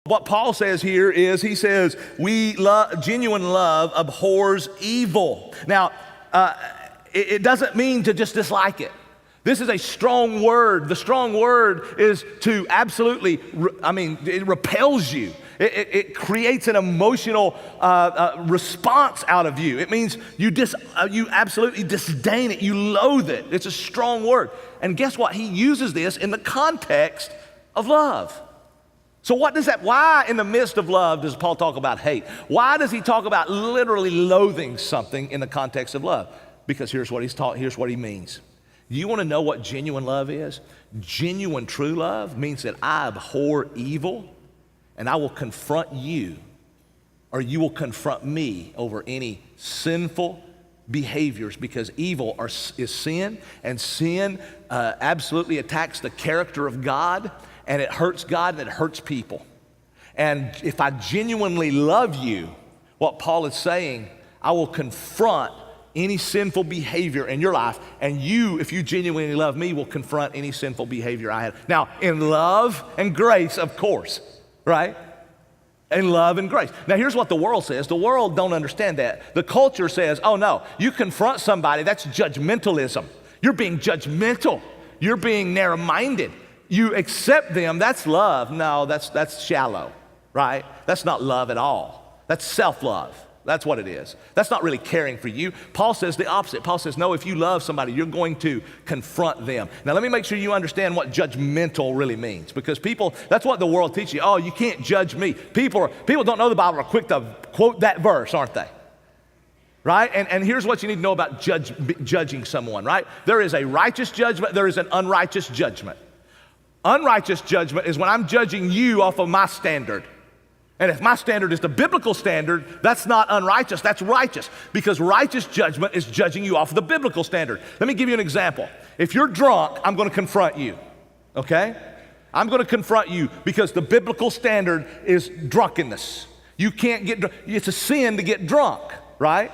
What Paul says here is, he says, genuine love abhors evil. Now, it doesn't mean to just dislike it. This is a strong word. The strong word is to absolutely, it repels you. It creates an emotional response out of you. It means you absolutely disdain it. You loathe it. It's a strong word. And guess what? He uses this in the context of love. So why in the midst of love does Paul talk about hate? Why does he talk about literally loathing something in the context of love? Because here's what he means. You want to know what genuine love is? Genuine true love means that I abhor evil and I will confront you, or you will confront me over any sinful behaviors, because evil is sin, and sin absolutely attacks the character of God, and it hurts God and it hurts people. And if I genuinely love you, what Paul is saying, I will confront any sinful behavior in your life, and you, if you genuinely love me, will confront any sinful behavior I have. Now, in love and grace, of course, right? In love and grace. Now, here's what the world says. The world don't understand that. The culture says, oh no, you confront somebody, that's judgmentalism. You're being judgmental. You're being narrow-minded. You accept them, that's love. No, that's shallow, right? That's not love at all. That's self-love. That's what it is. That's not really caring for you. Paul says the opposite. Paul says, no, if you love somebody, you're going to confront them. Now, let me make sure you understand what judgmental really means, because that's what the world teaches you. Oh, you can't judge me. People don't know the Bible are quick to quote that verse, aren't they? Right? And here's what you need to know about judging someone, right? There is a righteous judgment. There is an unrighteous judgment. Unrighteous judgment is when I'm judging you off of my standard. And if my standard is the biblical standard, that's not unrighteous, that's righteous. Because righteous judgment is judging you off of the biblical standard. Let me give you an example. If you're drunk, I'm going to confront you, okay? I'm going to confront you because the biblical standard is drunkenness. You can't get drunk. It's a sin to get drunk, right?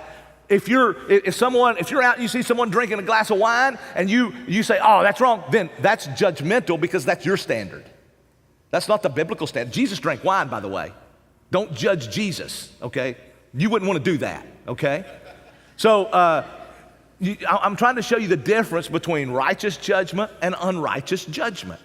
If you're out and you see someone drinking a glass of wine and you say, oh, that's wrong, then that's judgmental because that's your standard. That's not the biblical standard. Jesus drank wine, by the way. Don't judge Jesus, okay? You wouldn't want to do that, okay? So I'm trying to show you the difference between righteous judgment and unrighteous judgment,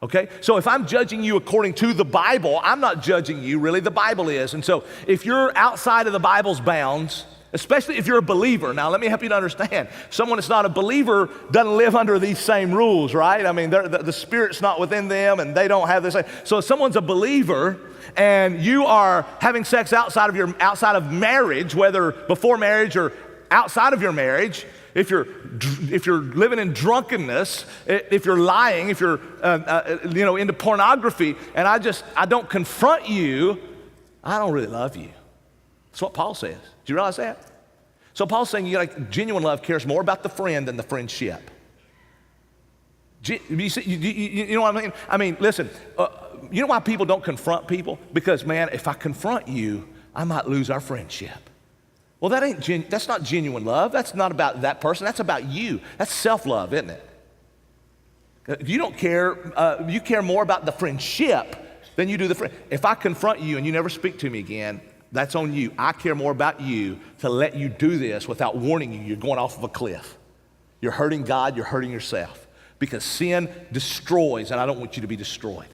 okay? So if I'm judging you according to the Bible, I'm not judging you, really, the Bible is. And so if you're outside of the Bible's bounds, especially if you're a believer. Now, let me help you to understand. Someone that's not a believer doesn't live under these same rules, right? I mean, the Spirit's not within them, and they don't have this. So if someone's a believer, and you are having sex outside of marriage, whether before marriage or outside of your marriage, if you're living in drunkenness, if you're lying, if you're into pornography, and I don't confront you, I don't really love you. That's what Paul says. Do you realize that? So Paul's saying genuine love cares more about the friend than the friendship. You know what I mean? I mean, listen, you know why people don't confront people? Because, man, if I confront you, I might lose our friendship. Well, that's not genuine love. That's not about that person. That's about you. That's self-love, isn't it? You don't care. You care more about the friendship than you do the friend. If I confront you and you never speak to me again, that's on you. I care more about you to let you do this without warning you. You're going off of a cliff. You're hurting God. You're hurting yourself. Because sin destroys, and I don't want you to be destroyed.